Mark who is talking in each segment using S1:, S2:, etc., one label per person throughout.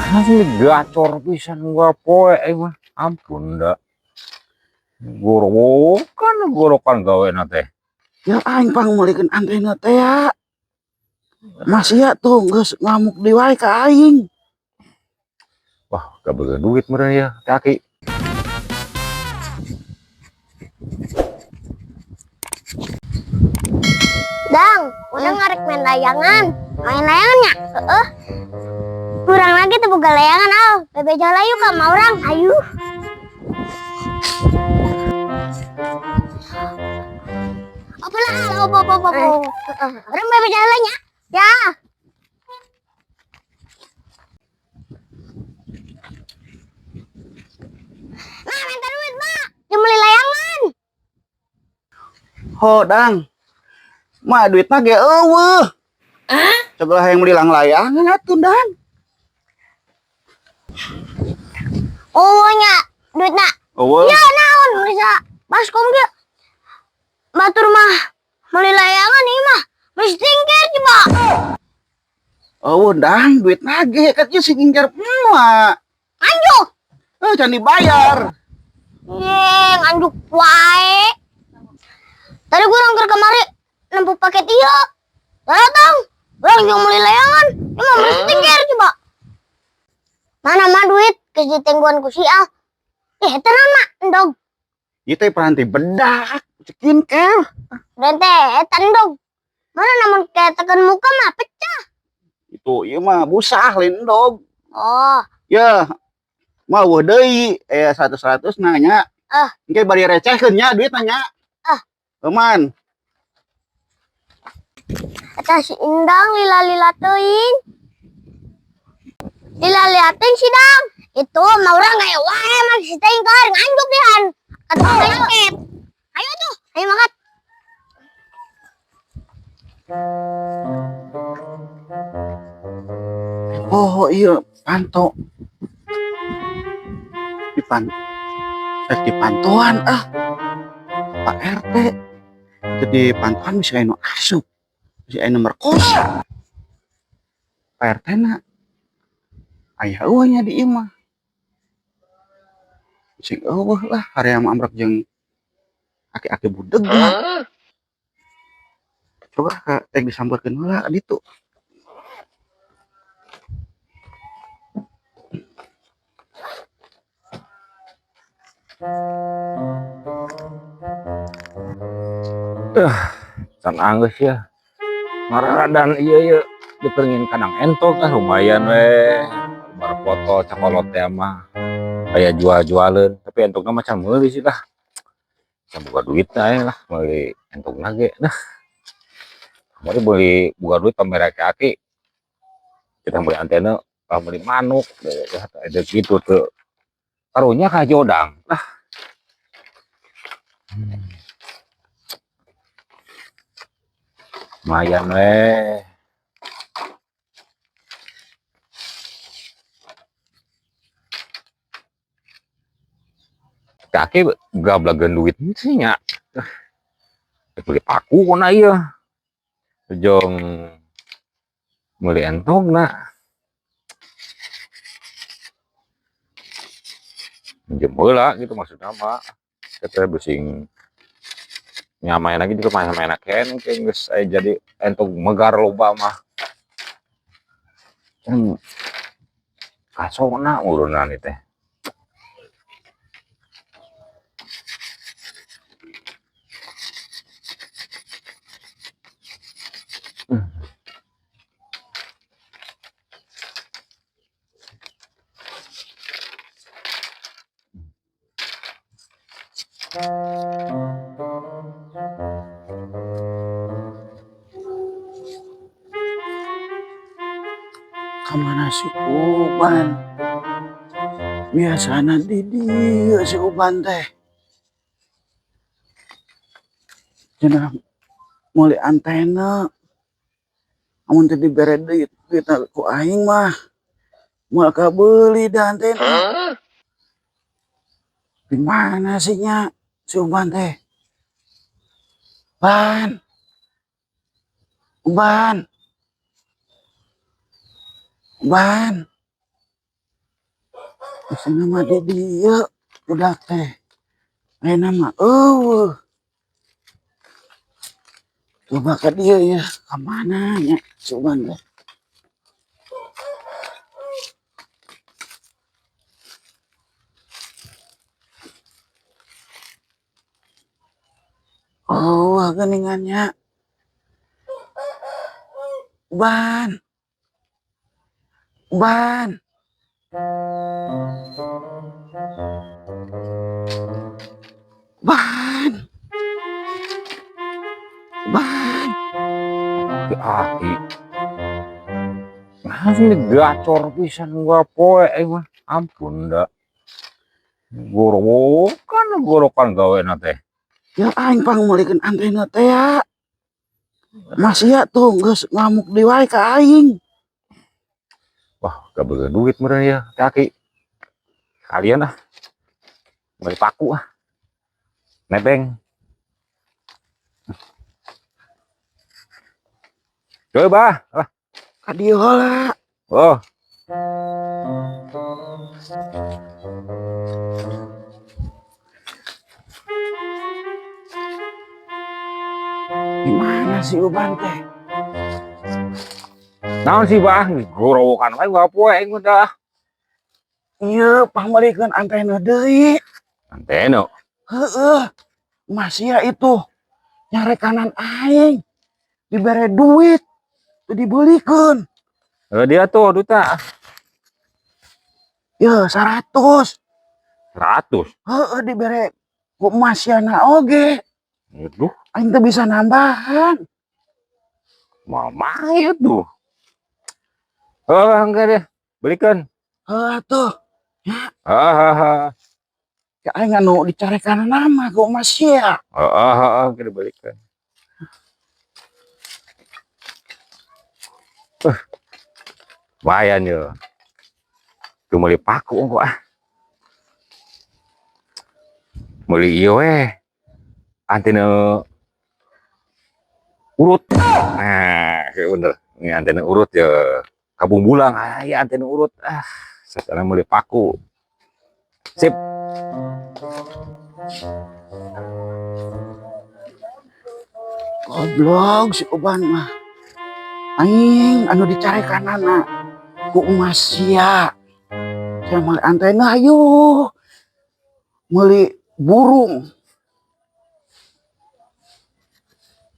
S1: Ini gacor pisan gua poe mah. Ampun dah. Gorokan gawe teh.
S2: Ya aing pangmulikeun antena teh ya. Masih ya tuh geus ngamuk di wae ka aing.
S1: Wah, gak bener duit meureun ya, kaki.
S3: Dang, udah ngarek main layangan. Main layangannya? Kurang lagi tuh boga layangan al. Bebe jalayu sama orang. Ayo. Apalah al, apa. Orang bebe jalannya. Ya. Nah, minta duit, Mak. Yang beli layangan.
S2: Ho dang. Mah duitna ge eueuh. Coba yang beli layangan atuh dang.
S3: Oh nya, duitna.
S2: Eueuh.
S3: Ya naon bisa baskom ge. Batur mah beli layangan ieu mah. Mesti tingkir coba.
S2: Eueuh dang duitna ge kan ieu singingker mah.
S3: Anjuk.
S2: Can dibayar.
S3: Yeng, anjuk wae. Tadi gue nongkrong kemari nempuk paket iya. Datang, orang yang beli layangan. Ini mah mesti tingkir coba. Mana mah duit ke tengguan ku si Al. Tenan mak, endog.
S2: Ieu teh peranti bedak, skincare.
S3: Rente, endog. Mana namun kayak tekan muka mah pecah.
S2: Itu ieu mah busah lain dog.
S3: Oh,
S2: Ya, mau deui 100 nanya. Engke bari recehkeun nya duit nanya. Aman.
S3: eta si Indang lila-lila teuing. Lila-lila teuing si Dang. Itu mah urang kayak wae mah si teuing keur nganjuk dihan. Atuh ngeket. Ayo tuh, ayo makan.
S2: Oh iya panto dipantauan Pak RT jadi pantauan bisa anu asup bisa anu merkosa Pak RT na aya eueuhnya di imah sing eueuh lah haream amrek jeung aki-aki budeg coba ka disampeurkeun heula ditu.
S1: Can anggeus ya. Ngaradan ieu dipengin kadang entok lumayan we. Bar foto cakolot teh mah. Aya jual-jualeun, tapi entokna mah can meuli sih lah. Can buka duit lah, meuli entokna ge dah. Mari beli buka duit pamer aki-aki. Kita beli antena, beli manuk, ada gitu tuh. Karunya ka jodang lah. Lumayan weh. Kaki gablagan duit sih nya. Beli paku kona ieu. Jong meuli entokna. Minjem heula gitu maksudna mah. Kita bising nyamain lagi juga main-main kene geus jadi entok megar loba mah. Can kasona urunan itu teh.
S2: Kamana si Uban biasana di dieu si Uban teh cenah meuli antena amun teh dibere duit ku aing mah moal kabeuli da antena. Di mana sih nya si Uban teh? Uban. Uban. Uban. Bisa nama dia udah teh. Nama coba ke dia ya. Kemana ya? Coba deh. Oh, geningannya. Ban. Ban. Ban. Ban.
S1: Ki aki. Nah, ini gacor pisan gua poe mah. Ampun dah. Gorokan gawe teh.
S2: Ya aing pangulikeun antena teh ya. Masih ya tuh geus ngamuk di wae ka aing.
S1: Wah, gak beli duit meren ya, kaki. Kalian ah, beli paku ah. Nebeng. Coba, ah.
S2: Ka dieu heula.
S1: Oh,
S2: Gimana sih Uban teh?
S1: naon sih bah, gorowokan wae gua poe udah.
S2: Iya, pangulikeun antena deui.
S1: Anteno.
S2: Heeh. Masih ya itu nyarek kanan aing. Dibere duit. Tuh dibelikeun.
S1: Dia tuh duta
S2: Ya 100.
S1: 100.
S2: Heeh dibere ku Masyana oge.
S1: Aduh,
S2: Aing teh bisa nambahan.
S1: mama ya tuh. Oh, enggak deh. Belikan.
S2: Heeh tuh.
S1: Ah,
S2: Ya aing anu dicarekan nama ku Masya.
S1: kita belikan. Lumayan ya. Cuma beli paku kok ah. Beli iyo antena urut. Nah, kayak bener. Ini antena urut ya. Kabung bulang, ya antena urut. Sekarang beli paku. Sip.
S2: Goblok si Uban mah. Aing anu dicarekan anak ku Masya. Saya mau antena ayo. Meuli burung.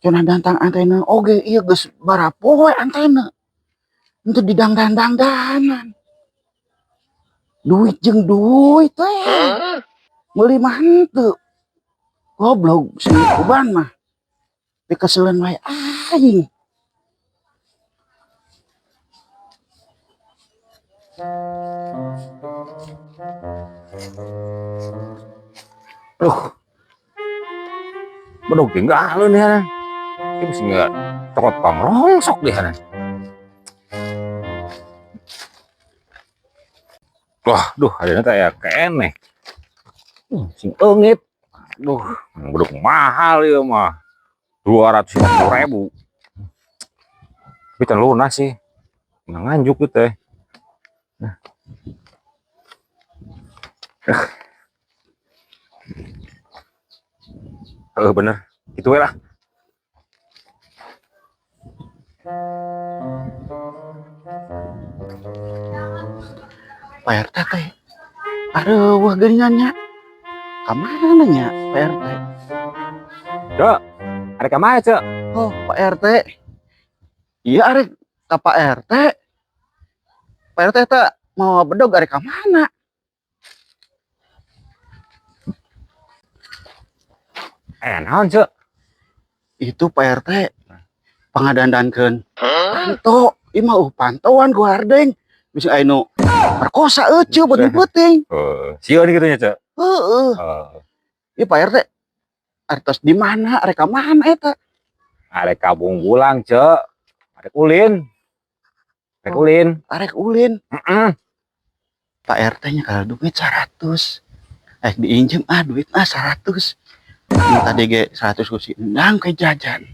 S2: Cenah dantang antena oge ieu geus barapoe antena. Untuk didangdan-dangdanan. Duit jeung duit teh. Meuli mah henteu. Goblok si Uban mah. Dikeseuleun wae aing.
S1: Bedog tinggalin ya. Ini bisa nggak tokot pangrongsok deh kan. Wah, duh, ada kayak kene. Sing eungit. Duh, bedog mahal ya mah. 250.000. Tapi can lunas sih. Nggak nganjuk gitu teh. Bener. Itu lah.
S2: Pak RT teh. Aduh, wah geningannya. Kamana nya Pak RT?
S1: Cek, ada kemana cek?
S2: Oh, Pak RT. Iya arek ka Pak RT. Pak RT teh mau bedog arek ka mana?
S1: Naon cek?
S2: Itu Pak RT pangadandankeun panto. Ieu mah pantoan ku hardeng. Bisa anu perkosa euceu penting-penting.
S1: Sieun gitu nya cek.
S2: Heeh. Ieu Pak RT artos di mana? Arek ka mana eta?
S1: Arek kabung bulang cek. Arek ulin. Arek ulin.
S2: Arek ulin.
S1: Heeh.
S2: Pak RT nya kalau duit 100. Diinjem duit 100. Minta DG 100 kursi endang ke jajan.